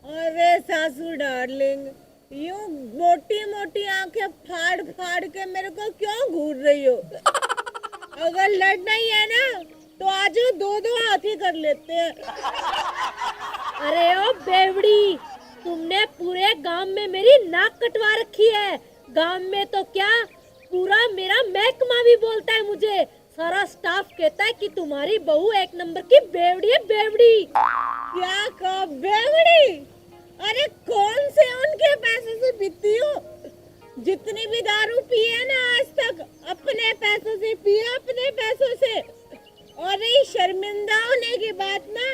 अरे सासू डार्लिंग, यूं मोटी मोटी आंखें फाड़ फाड़ के मेरे को क्यों घूर रही हो? अगर लड़ना ही है ना तो आज दो दो हाथी कर लेते हैं। अरे ओ बेवड़ी, तुमने पूरे गांव में मेरी नाक कटवा रखी है। गांव में तो क्या, पूरा मेरा महकमा भी बोलता है मुझे। सारा स्टाफ कहता है कि तुम्हारी बहू एक नंबर की बेवड़ी है, बेवड़ी। क्या कहा बेवड़ी? अरे कौन से उनके पैसे से पीती हो? जितनी भी दारू पी है ना आज तक, अपने पैसों से पी है, अपने पैसों से। और ये शर्मिंदा होने की बात ना,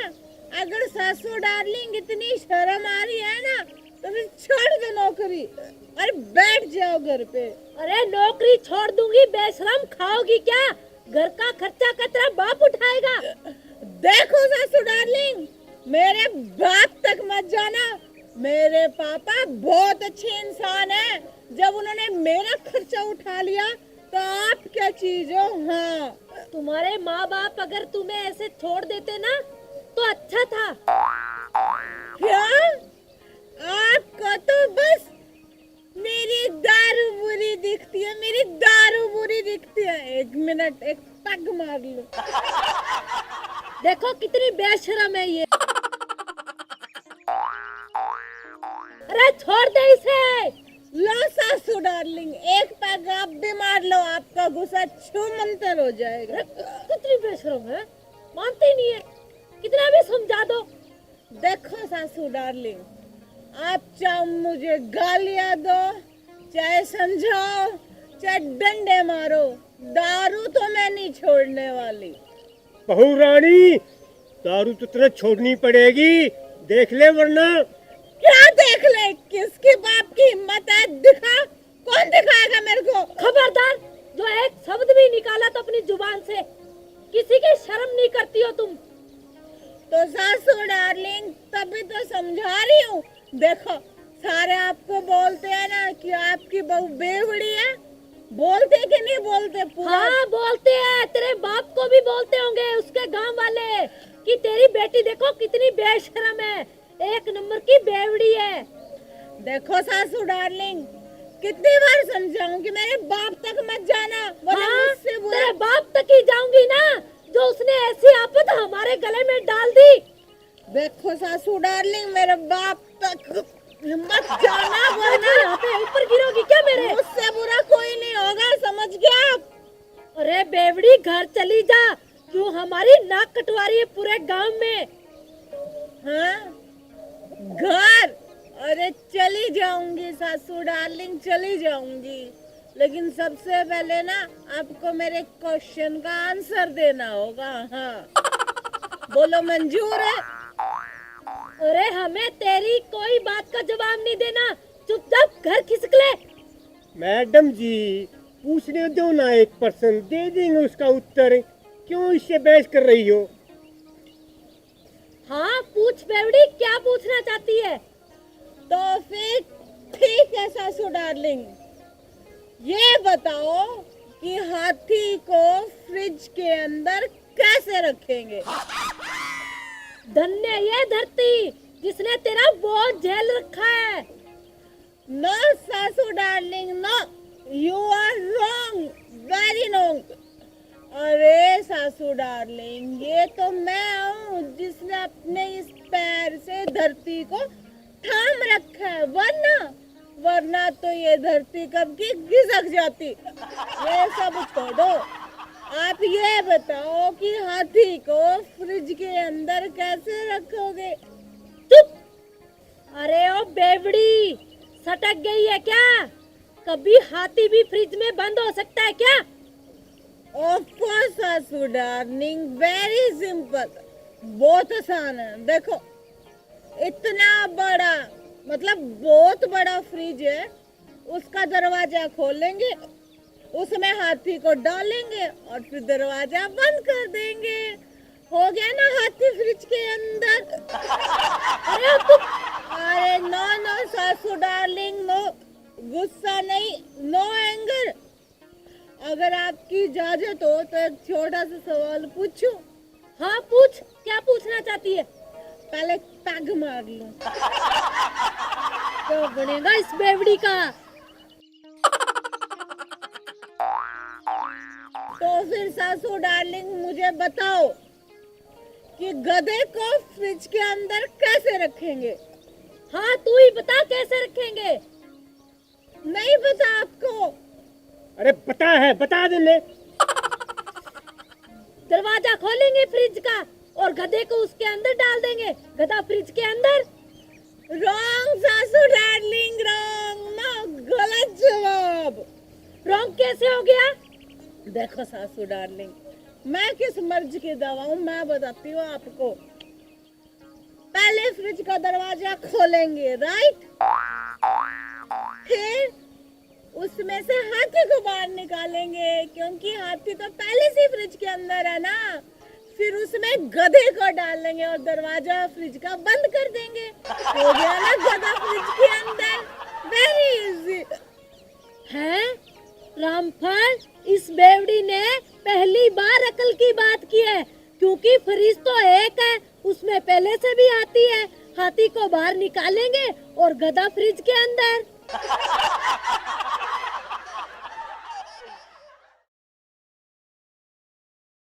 अगर सासू डार्लिंग इतनी शर्म आ रही है ना तो फिर छोड़ दो नौकरी और बैठ जाओ घर पे। अरे नौकरी छोड़ दूंगी, बेशरम, खाओगी क्या? घर का खर्चा कतरा बाप उठाएगा। देखो सासू डार्लिंग, मेरे बाप तक मत जाना। मेरे पापा बहुत अच्छे इंसान हैं। जब उन्होंने मेरा खर्चा उठा लिया तो आप क्या चीज हो? हाँ, तुम्हारे माँ बाप अगर तुम्हें ऐसे छोड़ देते ना तो अच्छा था। क्या आपको तो बस मेरी दारू बुरी दिखती है, मेरी दारू बुरी दिखती है। एक मिनट, एक पग मार लो। देखो कितनी बेशरम है ये। अरे छोड़ दे इसे। लो सासू डार्लिंग, एक पैग आप भी मार लो, आपका गुस्सा छू मंतर हो जाएगा। कितनी बेशरम है, मानते ही नहीं है। कितना भी समझा दो। देखो सासू डार्लिंग, आप चाहे मुझे गालियां दो, चाहे समझाओ, चाहे डंडे मारो, दारू तो मैं नहीं छोड़ने वाली। बहू रानी, दारू तो तुझे छोड़नी पड़ेगी, देख ले वरना। क्या देख ले? किसके बाप की हिम्मत है? दिखा, कौन दिखाएगा मेरे को? खबरदार, जो एक शब्द भी निकाला तो अपनी जुबान से, किसी की शर्म नहीं करती हो तुम। तो सासू डार्लिंग, तभी तो समझा रही हूँ। देखो, सारे आपको बोलते हैं ना कि आपकी बहू बेवड़ी है। बोलते कि नहीं बोलते? पूरा हाँ बोलते हैं, तेरे बाप को भी बोलते होंगे उसके गांव वाले कि तेरी बेटी देखो कितनी बेशरम है, एक नंबर की बेवड़ी है। देखो सासू डार्लिंग, कितनी बार समझाऊं कि मेरे बाप तक मत जाना, वरना हाँ, मुझसे बुरा। तेरे बाप तक ही जाऊंगी ना, जो उसने ऐसी आफत हमारे गले में डाल दी। देखो सासू डार्लिंग, मेरे बाप तक मत जाना, वरना यहाँ पे ऊपर गिरोगी क्या मेरे? मुझसे बुरा कोई नहीं होगा, समझ गया आप? अरे बेवड़ी, घर चली जा, क्यों हमारी नाक कटवा रही है पूरे गांव में? हाँ, घर? अरे चली जाऊंगी सासू डार्लिंग, चली जाऊंगी, लेकिन सबसे पहले ना आपको मेरे क्वेश्चन का आंसर देना होगा। हाँ, बोलो मंजूर है? अरे हमें तेरी कोई बात का जवाब नहीं देना, चुपचाप घर खिसक ले। मैडम जी, पूछने दो ना, एक पर्सन दे देंगे उसका उत्तर, क्यों इससे बहस कर रही हो? हाँ पूछ बेवड़ी, क्या पूछना चाहती है? तो फिर ठीक है सासू डार्लिंग, ये बताओ कि हाथी को फ्रिज के अंदर कैसे रखेंगे? धन्य ये धरती जिसने तेरा बोझ झेल रखा है। नो सासू darling, no, you are wrong, very wrong. अरे सासू डार्लिंग, ये तो मैं हूँ जिसने अपने इस पैर से धरती को थाम रखा है, वरना तो ये धरती कब की खिसक जाती। ये सब छोड़ो, आप ये बताओ कि हाथी को फ्रिज के अंदर कैसे रखोगे? चुप! अरे ओ बेवड़ी, सटक गई है क्या? कभी हाथी भी फ्रिज में बंद हो सकता है क्या? ऑफ कोर्स सासू डार्लिंग, वेरी सिंपल। बहुत आसान है। देखो, इतना बड़ा, मतलब बहुत बड़ा फ्रिज है, उसका दरवाजा खोलेंगे, उसमें हाथी को डालेंगे और फिर दरवाजा बंद कर देंगे। हो गया ना हाथी फ्रिज के अंदर। अरे नो नो सासू डार्लिंग, नो, गुस्सा नहीं, नो एंगर। अगर आपकी इजाजत हो तो एक छोटा सा सवाल पूछूं? हाँ पूछ, क्या पूछना चाहती है? पहले पैग मार लूं। तो बनेगा इस बेवड़ी का। तो फिर सासू डार्लिंग मुझे बताओ कि गधे को फ्रिज के अंदर कैसे रखेंगे? हाँ तू ही बता कैसे रखेंगे। नहीं पता आपको? अरे पता है, बता देने। दरवाजा खोलेंगे फ्रिज का और गधे को उसके अंदर डाल देंगे, गधा फ्रिज के अंदर। रॉन्ग सासू डार्लिंग, रॉन्ग ना, गलत जवाब। रॉन्ग कैसे हो गया? देखो सासू डार्लिंग, मैं किस मर्ज की दवा हूँ मैं बताती हूँ आपको। पहले फ्रिज का दरवाजा खोलेंगे, राइट? फिर उसमें से हाथी को बाहर निकालेंगे, क्योंकि हाथी तो पहले से फ्रिज के अंदर है ना। फिर उसमें गधे को डालेंगे और दरवाजा फ्रिज का बंद कर देंगे। हो गया ना गधा फ्रिज के अंदर। वेरी इजी है। रामफल, इस बेवड़ी ने पहली बार अकल की बात की है, क्योंकि फ्रिज तो एक है, उसमें पहले से भी हाथी है। हाथी को बाहर निकालेंगे और गधा फ्रिज के अंदर।